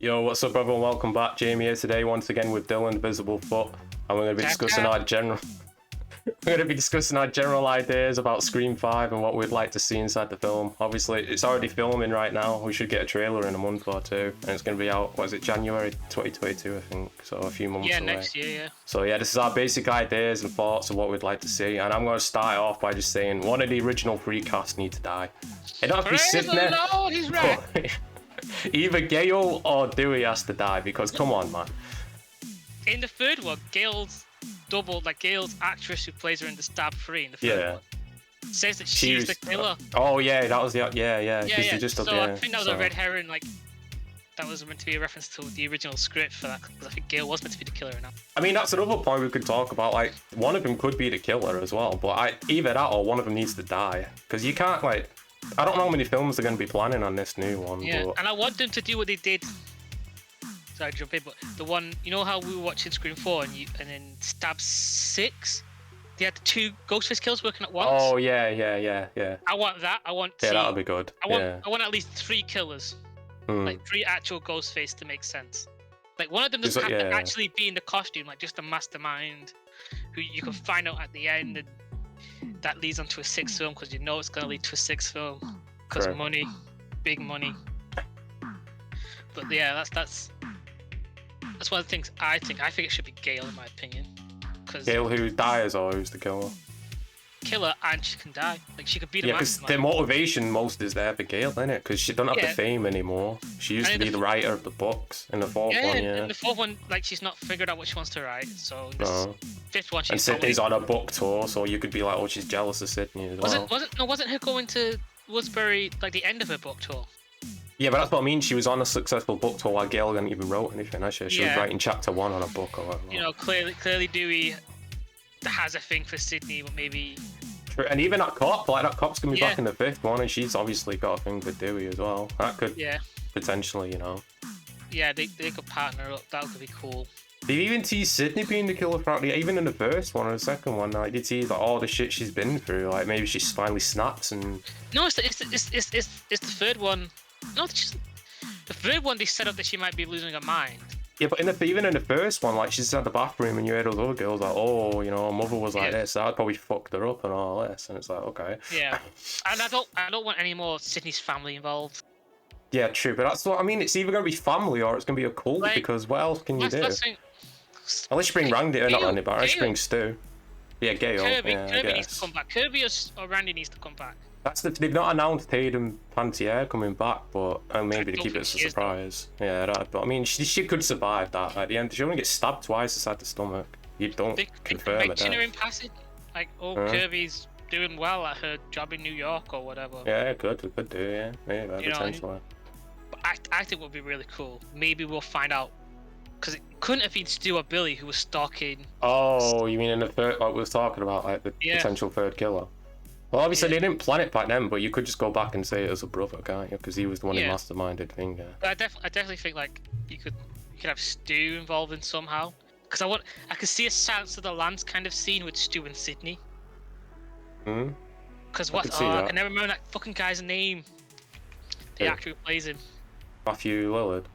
Yo, what's up, everyone? Welcome back. Jamie here today, once again with Dylan, Visible Foot, and we're going to be discussing our general. We're going to be discussing our general ideas about Scream 5 and what we'd like to see inside the film. Obviously, it's already filming right now. We should get a trailer in a month or two, and it's going to be out. What is it? January 2022, I think. So a few months away. Yeah, next year. Yeah. So yeah, this is our basic ideas and thoughts of what we'd like to see, and I'm going to start off by just saying one of the original three casts need to die. It don't have to be Sidney. No, he's right. Either Gale or Dewey has to die, because come on, man. In the third one, Gale's Gale's actress who plays her in the Stab 3 in the third one says that she's the killer. Oh yeah, that was the yeah. Yeah. Just so I think that was a red herring. Like that was meant to be a reference to the original script for that, because I think Gale was meant to be the killer now. I mean, that's another point we could talk about. Like, one of them could be the killer as well, but either that or one of them needs to die, because you can't like. I don't know how many films they're going to be planning on this new one. Yeah, but... and I want them to do what they did. Sorry, jump in, but the one, you know how we were watching Scream 4 and then Stab 6, they had the two Ghostface kills working at once. Oh yeah. I want that. I want. Yeah, that'll be good. I want at least 3 killers, like 3 actual Ghostface to make sense. Like one of them doesn't have to actually be in the costume, like just a mastermind who you can find out at the end, and that leads on to a 6th film, because you know it's gonna lead to a 6th film because money, big money. But yeah, that's one of the things I think. I think it should be Gale, in my opinion. Gale who dies, or who's the killer? Killer, and she can die. Like she could be the because the motivation most is there for Gale, isn't it? Because she don't have the fame anymore. She used to be the writer of the books in the fourth one. Yeah, in the fourth one, like she's not figured out what she wants to write. So in this fifth one, she's and Sydney's on a book tour, so you could be like, oh, she's jealous of Sydney as well. Wasn't her going to Woodsbury like the end of her book tour? Yeah, but that's what I mean. She was on a successful book tour while Gale hadn't even wrote anything. Actually, she was writing chapter 1 on a book or whatever. You know, clearly Dewey has a thing for Sydney, but maybe. And even that cop, like that cop's gonna be back in the 5th one, and she's obviously got a thing for Dewey as well. That could potentially, you know. Yeah, they could partner up. That could be cool. They even tease Sydney being the killer throughout even in the first one or the second one. Like they tease like all the shit she's been through. Like maybe she finally snaps and. No, it's the third one. No, the third one they set up that she might be losing her mind. Yeah, but even in the first one, like she's at the bathroom and you hear those other girls like, oh, you know, her mother was like this, so I'd probably fucked her up and all this, and it's like, okay. Yeah, and I don't want any more Sydney's family involved. Yeah, true, but that's what I mean. It's either gonna be family or it's gonna be a cult, like, because what else can you do? Unless you bring Randy, not Randy, but unless you bring Stu. Yeah, Gale. Kirby needs to come back. Kirby or Randy needs to come back. They've not announced Hayden Panettiere coming back, but maybe to keep it as a surprise. Yeah, but I mean, she could survive that. At the end, she only gets stabbed twice inside the stomach. You don't confirm it. In passage, like, Kirby's doing well at her job in New York or whatever. Yeah, it could do. Yeah, maybe potentially. But I think would be really cool. Maybe we'll find out, because it couldn't have been Stu or Billy who was stalking. Oh, you mean in the third? Like we was talking about, like the potential third killer. Well, obviously they didn't plan it back then, but you could just go back and say it was a brother, can't you? Because he was the one who masterminded thing. I definitely think like you could have Stu involved in somehow. Because I could see a Silence of the Lambs kind of scene with Stu and Sydney. Because I can never remember that fucking guy's name. The actor who plays him. Matthew Lillard,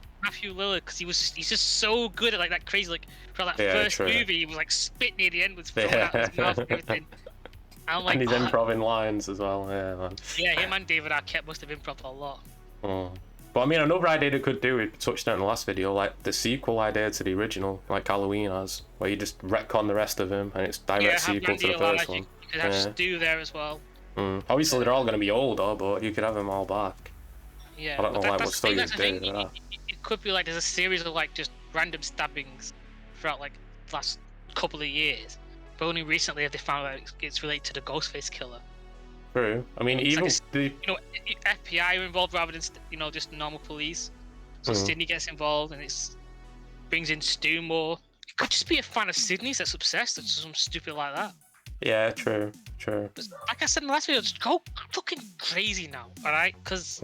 because he's just so good at like that crazy, like for that first movie, he was like spit near the end with throwing out his mouth and everything. And he's improv lines as well, yeah, man. Yeah, him and David Arquette must have improv a lot. But I mean, another idea they could do, we touched on in the last video, like the sequel idea to the original, like Halloween has, where you just retcon the rest of him and it's direct sequel to the first one. You could have Stu there as well. Obviously, they're all going to be older, but you could have them all back. Yeah, I don't know what story you'd do. It could be like there's a series of like just random stabbings throughout like the last couple of years. But only recently have they found out it's related to the Ghostface killer. True. I mean, even FBI are involved rather than just normal police. So Sydney gets involved and it brings in Stu more. It could just be a fan of Sydney's that's obsessed or something stupid like that. Yeah, true. But like I said in the last video, just go fucking crazy now, alright? Because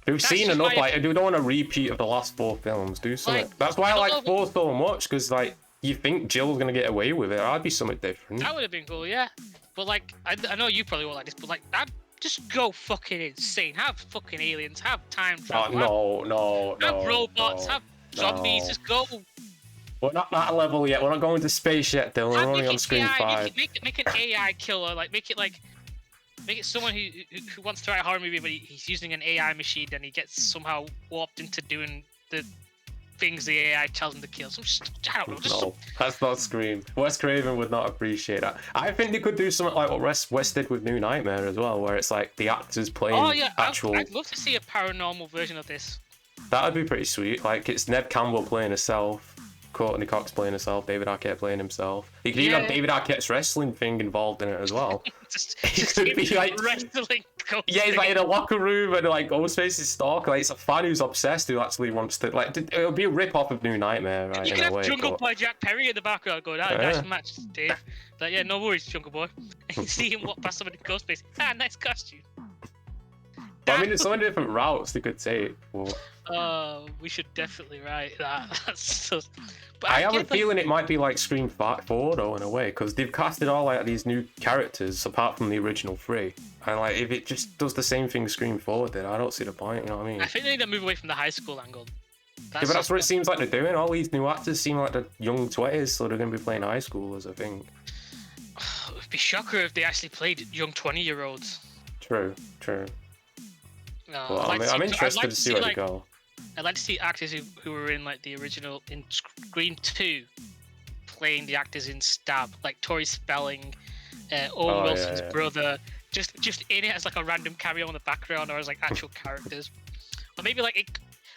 we've seen enough. Like, we don't want a repeat of the last 4 films. Do something. Like, that's why I like 4 so much, because like. You think Jill's gonna get away with it? That'd be something different. That would have been cool, yeah. But like, I know you probably won't like this, but like, just go fucking insane. Have fucking aliens. Have time travel. No. Have robots. Have zombies. Just go. We're not that level yet. We're not going to space yet, Dylan. We're only on Scream 5. Make an AI killer. Like make it someone who wants to write a horror movie, but he's using an AI machine, and he gets somehow warped into doing the things the AI tells him to kill. I don't know. No, that's not Scream. Wes Craven would not appreciate that. I think they could do something like what Wes did with New Nightmare as well, where it's like the actors playing actual. I'd love to see a paranormal version of this. That would be pretty sweet. Like it's Ned Campbell playing herself, Courtney Cox playing herself, David Arquette playing himself. You could even have David Arquette's wrestling thing involved in it as well. It could be like wrestling. Yeah, he's like in a locker room and like Ghostface is stalking. Like it's a fan who's obsessed who actually wants to like. It'll be a rip off of New Nightmare, right? You can have Jungle Boy Jack Perry in the background going, nice match, Dave. Like, yeah, no worries, Jungle Boy. And you see him walk past somebody in Ghostface. Nice costume. But, I mean, there's so many different routes they could take. We should definitely write that. That's just... But I have a feeling it might be like Scream 4 though, in a way, because they've casted all like these new characters apart from the original 3. And like, if it just does the same thing Scream 4 did, I don't see the point. You know what I mean? I think they need to move away from the high school angle. But that's what it seems like they're doing. All these new actors seem like they're young 20s, so they're going to be playing high schoolers, I think. It would be shocker if they actually played young 20-year-olds. True. No, well, I'm interested to see where they go. I'd like to see actors who were in like the original in Scream 2 playing the actors in Stab, like Tori Spelling, Owen Wilson's brother, just in it as like a random cameo in the background or as like actual characters. Or maybe like it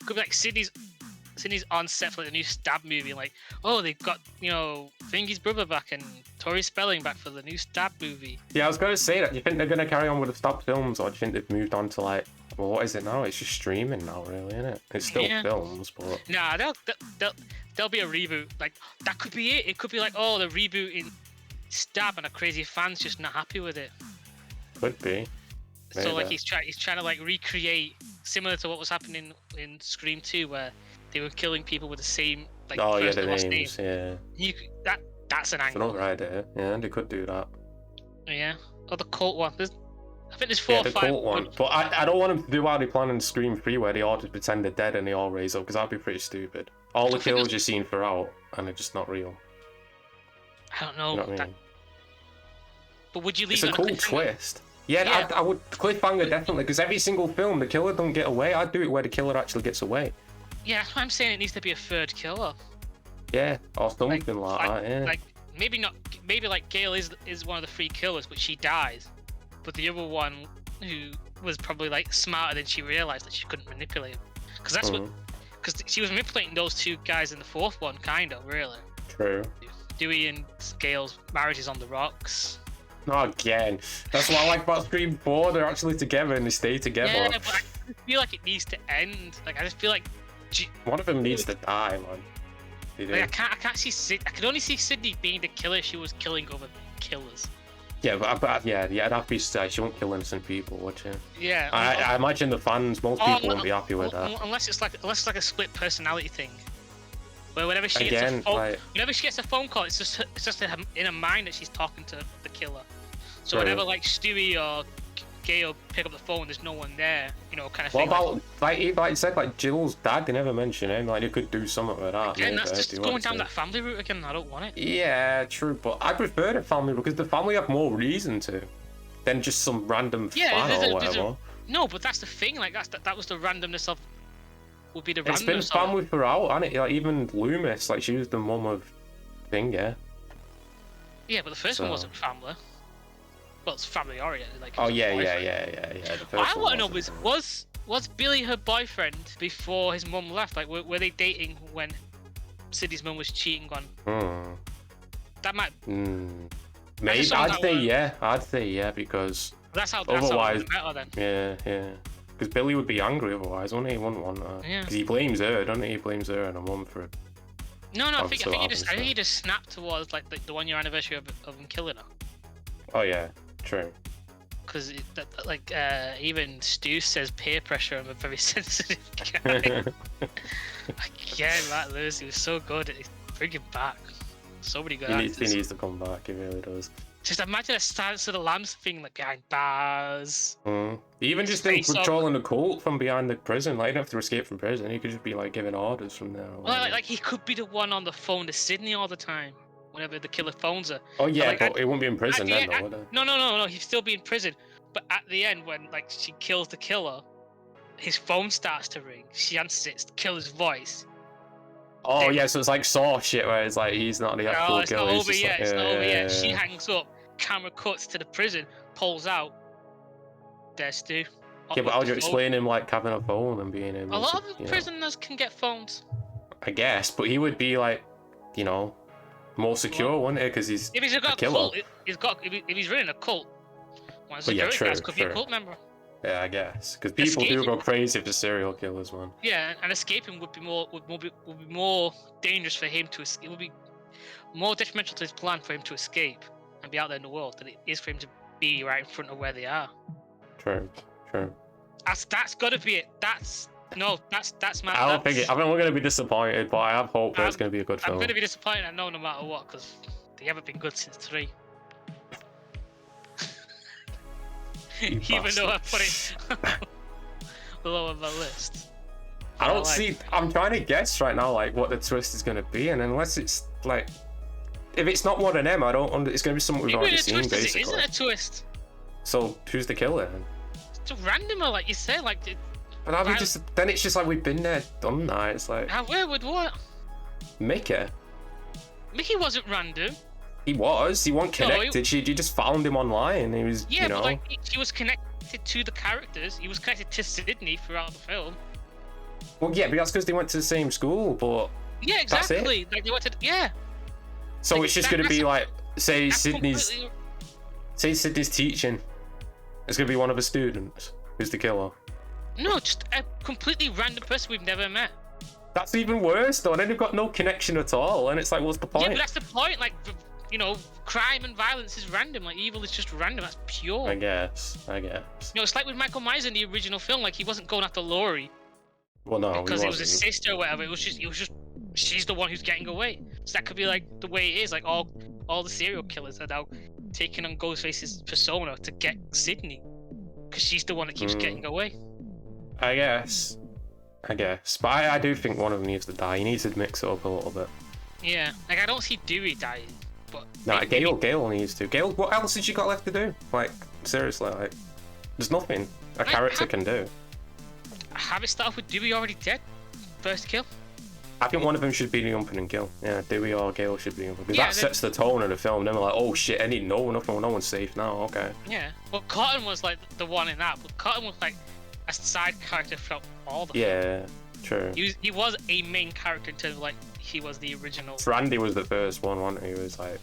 could be like Sydney's on set for like, the new Stab movie, and like, oh, they've got, Thingy's brother back and Tori Spelling back for the new Stab movie. Yeah, I was going to say that. Do you think they're going to carry on with the Stab films, or do you think they've moved on to like, well, what is it now? It's just streaming now, really, isn't it? It's still films, but... Nah, there'll be a reboot. Like, that could be it. It could be like, oh, the reboot in Stab and a crazy fan's just not happy with it. Could be. Maybe. So, like, he's trying to, like, recreate, similar to what was happening in Scream 2, where they were killing people with the same, like, first and last name. Yeah. That's an angle. It's another idea. Yeah, they could do that. Yeah. Or the cult one. I think there's 4 or 5. The cult one. But I don't want them to do how they plan in Scream 3, where they all just pretend they're dead and they all raise up, because that'd be pretty stupid. All the kills you've seen throughout, and they're just not real. I don't know. You know what I mean? But would you leave it? It's a cool twist. Yeah, I would. Cliffhanger, definitely, because every single film, the killer don't get away. I'd do it where the killer actually gets away. Yeah, that's why I'm saying it needs to be a third killer. Yeah, or something like that, yeah. Like, maybe not. Maybe, like, Gale is one of the 3 killers, but she dies. But the other one, who was probably like smarter than she realized that she couldn't manipulate him, because that's because she was manipulating those 2 guys in the 4th one, kind of, really. True. Dewey and Gale's marriage is on the rocks. Not again. That's what I like about Scream 4. They're actually together and they stay together. Yeah, but I feel like it needs to end. Like, I just feel like one of them needs to die, man. Like, I can't see I can only see Sydney being the killer she was killing over killers. Yeah, but it'd have to be sad. She won't kill innocent people, would she? Yeah. I imagine the fans, most people won't be happy with that. Unless it's like a split personality thing, where whenever she gets a phone call, it's just in her mind that she's talking to the killer. So whenever like Stewie or Gale pick up the phone, there's no one there, kind of thing. What about like you said, like Jill's dad? They never mention him. Like, they could do something with that. Again, that's just going down that family route again. I don't want it. Yeah, true, but I prefer the family because the family have more reason to than just some random fan or whatever. No, but that's the thing. Like, that was the randomness of. Would be the randomness. It's been family throughout, hasn't it? Like, even Loomis, like, she was the mum of thing, yeah. Yeah, but the first one wasn't family. Well, it's family oriented. Like, oh yeah. What I want to know is, was Billy her boyfriend before his mum left? Like, were they dating when Sydney's mum was cheating on? That might. Maybe I'd say yeah because. That's how otherwise. That's how then. Yeah. Because Billy would be angry otherwise, wouldn't he? He wouldn't want her. Yeah. Because he blames her, doesn't he? He blames her and her mum for it. No, I think he just snapped towards like the 1 year anniversary of him killing her. Oh yeah. True. Because even Stu says peer pressure. I'm a very sensitive guy. Again, Matt Lewis, he was so good at bringing back so many good actors. He needs to come back. He really does. Just imagine a Silence of the Lambs thing, like behind bars. Even just in controlling the cult from behind the prison. Like, you don't have to escape from prison. You could just be like giving orders from there. Well, like he could be the one on the phone to Sydney all the time, whenever the killer phones her. Oh yeah, but he won't be in prison then, though, would he? No. He'd still be in prison. But at the end, when like she kills the killer, his phone starts to ring. She answers it. It's the killer's voice. Oh yeah, so it's like Saw shit, where it's like he's not the actual killer. No, it's not over yet. It's not over yet. She hangs up. Camera cuts to the prison. Pulls out. There's Stu. Yeah, but how do you explain him like having a phone and being able? A lot of prisoners can get phones. I guess, but he would be like, you know, more secure, wouldn't he? Because he's if he's got a killer. Cult, if he's running a cult, one of the security guys could be a cult member. Yeah, I guess, because people do go crazy for serial killers, man. Yeah, and escaping would be more dangerous for him to. It would be more detrimental to his plan for him to escape and be out there in the world than it is for him to be right in front of where they are. True. That's got to be it. That's my. I don't think it. I mean, we're gonna be disappointed, but I have hope that it's gonna be a good film. I'm gonna be disappointed. I know no matter what, because they haven't been good since 3. Even though I put it below on my list. I don't see. I'm trying to guess right now, like what the twist is gonna be, and unless it's like, if it's not one of them, I don't. It's gonna be something we've already seen, basically. It isn't a twist. So who's the killer then? It's a randomer, like you said, like. But then it's just like we've been there, done that. It's like. Where with what? Mickey. Mickey wasn't random. He was. He wasn't connected. You just found him online. He was. Yeah, you know. But like he was connected to the characters. He was connected to Sydney throughout the film. Well, yeah, but that's because they went to the same school. But yeah, exactly. That's it. Like they went to So like, it's just gonna be like, say Sydney's teaching. It's gonna be one of the students who's the killer. No, just a completely random person we've never met. That's even worse, though. And then they've got no connection at all, and it's like, what's the point? Yeah, but that's the point. Like, you know, crime and violence is random. Like, evil is just random. That's pure. I guess. You know, it's like with Michael Myers in the original film. Like, he wasn't going after Laurie. Well, no, because it was his sister or whatever. It was just she's the one who's getting away. So that could be like the way it is. Like all the serial killers are now taking on Ghostface's persona to get Sydney, because she's the one that keeps getting away. I guess. But I do think one of them needs to die. He needs to mix it up a little bit. Yeah, like I don't see Dewey dying, but no, Gale needs to. Gale, what else has she got left to do? Like, seriously, like, there's nothing a character can do. Have it start off with Dewey already dead? First kill? I think one of them should be the opening kill. Yeah, Dewey or Gale should be the opening. Because that sets the tone of the film. Then we're like, oh shit, no one's safe now, okay. Yeah, well, Cotton was like the one in that, but Cotton was like a side character throughout all the film. True. He was a main character in terms of like, he was the original. Randy was the first one, wasn't he? He was like,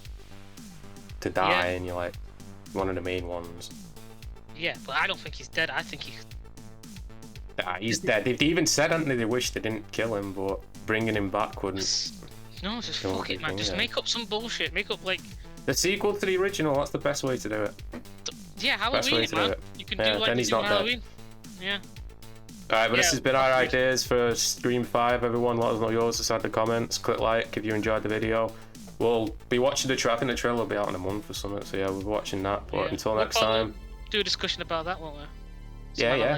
to die, and you're like, one of the main ones. Yeah, but I don't think he's dead. I think he's dead. They even said, hadn't they wish they didn't kill him, but bringing him back wouldn't. No, just fuck it, man. Just make up some bullshit. Make up like the sequel to the original. That's the best way to do it. Yeah, Halloween, man. You can do like the Halloween. Yeah. Alright, but this has been our ideas for Scream 5. Everyone, let us know yours inside the comments. Click like if you enjoyed the video. We'll be watching the trailer. I think the trailer will be out in a month or something. So yeah, we'll be watching that. But until next time, do a discussion about that, won't we?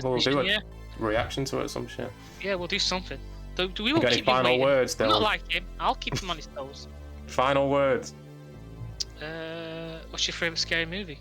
We'll do a reaction to it or some shit. Yeah, we'll do something. We got any final words, Dylan? Not like him. I'll keep him on his toes. Final words. What's your favourite scary movie?